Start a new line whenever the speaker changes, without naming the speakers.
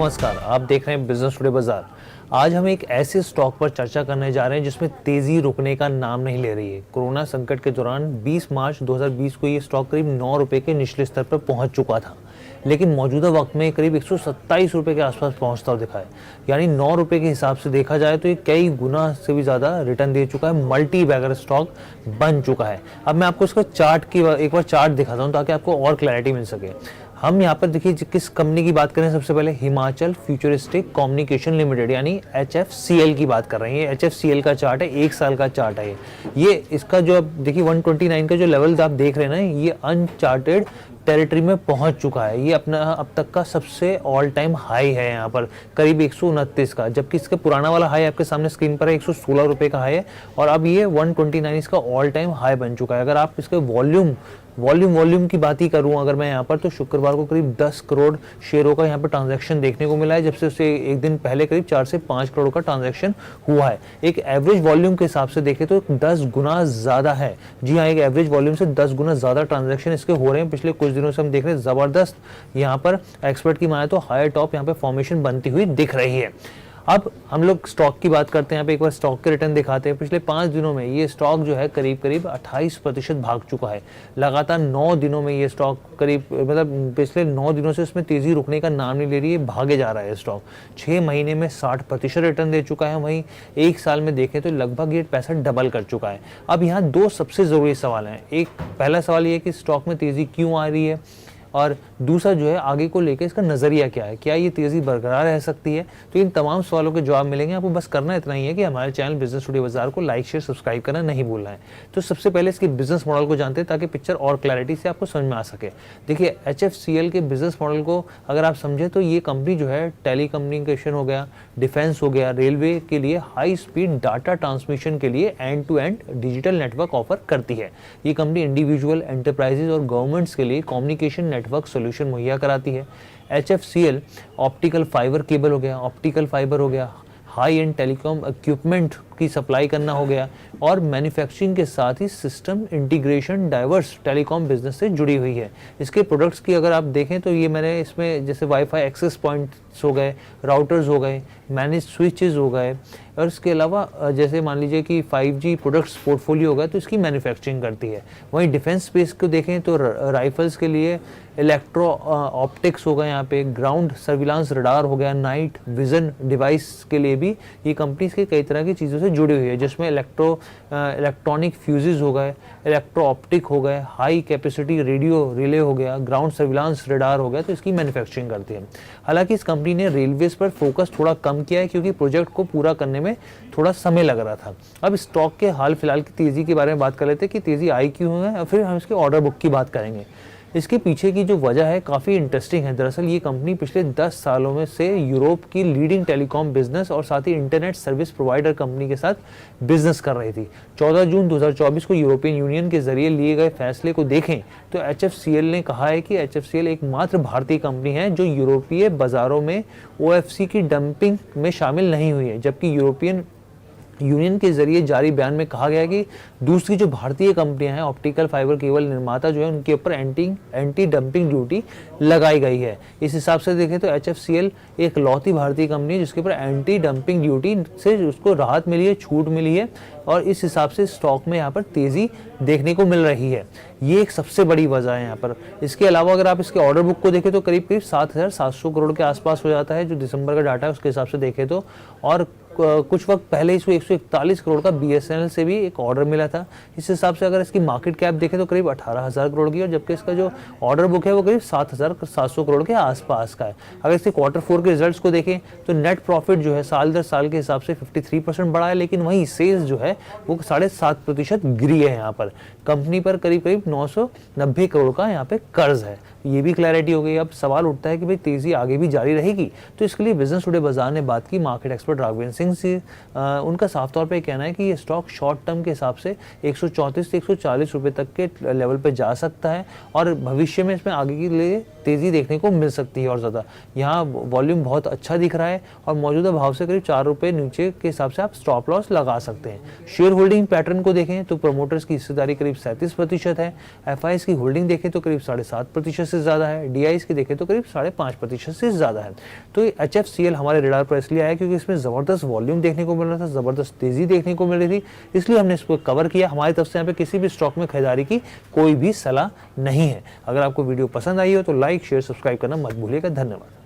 नमस्कार, आप देख रहे हैं बिजनेस टुडे बाजार। आज हम एक ऐसे स्टॉक पर चर्चा करने जा रहे हैं जिसमें तेजी रुकने का नाम नहीं ले रही है। कोरोना संकट के दौरान 20 मार्च 2020 को ये स्टॉक करीब 9 रुपए के निचले स्तर पर पहुंच चुका था, लेकिन मौजूदा वक्त में करीब 127 रुपए के आसपास पहुंचता हुआ दिखा है। यानी 9 रुपए के हिसाब से देखा जाए तो ये कई गुना से भी ज़्यादा रिटर्न दे चुका है, मल्टी बैगर स्टॉक बन चुका है। अब मैं आपको इसका एक बार चार्ट दिखाता हूँ ताकि आपको और क्लैरिटी मिल सके। हम यहाँ पर देखिए किस कंपनी की बात करें, सबसे पहले हिमाचल फ्यूचरिस्टिक कम्युनिकेशन लिमिटेड यानी HFCL की बात कर रहे हैं। ये HFCL का चार्ट है, 1 साल का चार्ट है ये इसका जो अब देखिए 129 का जो लेवल आप देख रहे हैं ना, ये अनचार्टेड टेरिटरी में पहुंच चुका है। ये अपना अब तक का सबसे ऑल टाइम हाई है यहाँ पर करीब 129 का, जबकि इसका पुराना वाला हाई आपके सामने स्क्रीन पर है 116 रुपए का हाई है, और अब ये 129 इसका ऑल टाइम हाई बन चुका है। अगर आप इसके वॉल्यूम की बात ही करूं अगर मैं यहाँ पर, तो शुक्रवार को करीब 10 करोड़ शेयरों का यहाँ पर ट्रांजैक्शन देखने को मिला है, जब से उससे एक दिन पहले करीब 4 से 5 करोड़ का ट्रांजैक्शन हुआ है। एक एवरेज वॉल्यूम के हिसाब से देखें तो 10 गुना ज़्यादा है। जी हाँ, एक एवरेज वॉल्यूम से 10 गुना ज़्यादा ट्रांजैक्शन इसके हो रहे हैं। पिछले कुछ दिनों से हम देख रहे हैं ज़बरदस्त यहाँ पर एक्सपर्ट की माने तो हायर टॉप यहाँ पे फॉर्मेशन बनती हुई दिख रही है। अब हम लोग स्टॉक की बात करते हैं, यहाँ पे एक बार स्टॉक के रिटर्न दिखाते हैं। पिछले 5 दिनों में ये स्टॉक जो है करीब 28% भाग चुका है। लगातार 9 दिनों में ये स्टॉक पिछले 9 दिनों से इसमें तेजी रुकने का नाम नहीं ले रही है, भागे जा रहा है स्टॉक। 6 महीने में 60% रिटर्न दे चुका है। वहीं 1 साल में देखें तो लगभग ये पैसा डबल कर चुका है। अब यहाँ 2 सबसे ज़रूरी सवाल हैं। एक पहला सवाल ये कि स्टॉक में तेज़ी क्यों आ रही है, और दूसरा जो है आगे को लेकर इसका नज़रिया क्या है, क्या ये तेज़ी बरकरार रह सकती है। तो इन तमाम सवालों के जवाब मिलेंगे। आपको बस करना इतना ही है कि हमारे चैनल बिजनेस टुडे बाजार को लाइक शेयर सब्सक्राइब करना नहीं भूलना है। तो सबसे पहले इसके बिजनेस मॉडल को जानते हैं ताकि पिक्चर और क्लैरिटी से आपको समझ में आ सके। देखिए HFCL के बिजनेस मॉडल को अगर आप समझें तो ये कंपनी जो है टेली कम्युनिकेशन हो गया, डिफेंस हो गया, रेलवे के लिए हाई स्पीड डाटा ट्रांसमिशन के लिए end to end digital network offer करती है। ये कंपनी इंडिविजुअल, एंटरप्राइजेज और गवर्नमेंट्स के लिए कम्युनिकेशन नेटवर्क सोल्यूशन मुहैया कराती है। HFCL ऑप्टिकल फाइबर केबल हो गया, ऑप्टिकल फाइबर हो गया, हाई एंड टेलीकॉम इक्विपमेंट की सप्लाई करना हो गया, और मैन्युफैक्चरिंग के साथ ही system integration diverse telecom business से जुड़ी हुई है। इसके प्रोडक्ट्स की अगर आप देखें तो ये मैंने इसमें जैसे वाईफाई एक्सेस पॉइंट्स हो गए, राउटर्स हो गए, मैनेज स्विचेस हो गए, और इसके अलावा जैसे मान लीजिए कि 5G प्रोडक्ट्स पोर्टफोलियो हो गया तो इसकी मैन्युफैक्चरिंग करती है। वहीं डिफेंस स्पेस को देखें तो राइफल्स के लिए इलेक्ट्रो ऑप्टिक्स हो गए, यहाँ पे ग्राउंड सर्विलांस रडार हो गया, नाइट विजन डिवाइस के लिए भी ये कंपनी के कई तरह की चीज़ों से जुड़ी हुई है, जिसमें इलेक्ट्रॉनिक फ्यूजेस हो गए, इलेक्ट्रो ऑप्टिक हो गए, हाई कैपेसिटी रेडियो रिले हो गया, ग्राउंड सर्विलांस रडार हो गया, तो इसकी मैन्युफैक्चरिंग करती है। हालांकि इस कंपनी ने रेलवेज पर फोकस थोड़ा कम किया है क्योंकि प्रोजेक्ट को पूरा करने में थोड़ा समय लग रहा था। अब स्टॉक के हाल फिलहाल की तेज़ी के बारे में बात कर लेते हैं कि तेज़ी आई क्यों है, और फिर हम इसके ऑर्डर बुक की बात करेंगे। इसके पीछे की जो वजह है काफ़ी इंटरेस्टिंग है। दरअसल ये कंपनी पिछले 10 सालों में से यूरोप की लीडिंग टेलीकॉम बिजनेस और साथ ही इंटरनेट सर्विस प्रोवाइडर कंपनी के साथ बिजनेस कर रही थी। 14 जून 2024 को यूरोपियन यूनियन के जरिए लिए गए फैसले को देखें तो HFCL ने कहा है कि HFCL एकमात्र भारतीय कंपनी है जो यूरोपीय बाजारों में OFC की डंपिंग में शामिल नहीं हुई है, जबकि यूरोपियन यूनियन के जरिए जारी बयान में कहा गया कि दूसरी जो भारतीय कंपनियां हैं ऑप्टिकल फाइबर केबल निर्माता जो है उनके ऊपर एंटी डंपिंग ड्यूटी लगाई गई है। इस हिसाब से देखें तो HFCL एक लौती भारतीय कंपनी है जिसके ऊपर एंटी डंपिंग ड्यूटी से उसको राहत मिली है, छूट मिली है, और इस हिसाब से स्टॉक में यहाँ पर तेज़ी देखने को मिल रही है। ये एक सबसे बड़ी वजह है यहाँ पर। इसके अलावा अगर आप इसके ऑर्डर बुक को देखें तो करीब 7,700 करोड़ के आसपास हो जाता है, जो दिसंबर का डाटा है उसके हिसाब से देखें तो, और कुछ वक्त पहले इसको 141 करोड़ का BSNL से भी एक ऑर्डर मिला था। इस हिसाब से अगर इसकी मार्केट कैप देखें तो करीब 18,000 करोड़ की, और जबकि इसका जो ऑर्डर बुक है वो करीब 7,700 करोड़ के आसपास का है। अगर इसके Q4 के रिजल्ट्स को देखें तो नेट प्रॉफिट जो है साल दर साल के हिसाब से 53% बढ़ा है, लेकिन वहीं सेल्स जो है वो 7.5% गिरी है। यहाँ पर कंपनी पर करीब 990 करोड़ का यहाँ पे कर्ज है। ये भी क्लैरिटी हो गई। अब सवाल उठता है कि भाई तेज़ी आगे भी जारी रहेगी, तो इसके लिए बिजनेस टुडे बाजार ने बात की market expert Raghavendra Singh rating से उनका साफ तौर पे कहना है कि ये स्टॉक शॉर्ट टर्म के हिसाब से 134 से 140 रुपए तक के लेवल पे जा सकता है और भविष्य में इसमें आगे के लिए तेज़ी देखने को मिल सकती है और ज़्यादा। यहाँ वॉल्यूम बहुत अच्छा दिख रहा है और मौजूदा भाव से करीब 4 रुपये नीचे के हिसाब से आप स्टॉप लॉस लगा सकते हैं। शेयर होल्डिंग पैटर्न को देखें तो प्रमोटर्स की हिस्सेदारी करीब 37% है, एफआईएस की होल्डिंग देखें तो करीब 7.5% से ज़्यादा है, डीआईएस की देखें तो करीब 5.5% से ज़्यादा है। तो HFCL हमारे रेडार पर इसलिए आया क्योंकि इसमें ज़बरदस्त वॉल्यूम देखने को मिल रहा था, ज़बरदस्त तेज़ी देखने को मिल रही थी, इसलिए हमने इसको कवर किया। हमारी तरफ से यहाँ पे किसी भी स्टॉक में खरीदारी की कोई भी सलाह नहीं है। अगर आपको वीडियो पसंद आई हो तो लाइक शेयर सब्सक्राइब करना मत भूलिएगा। धन्यवाद।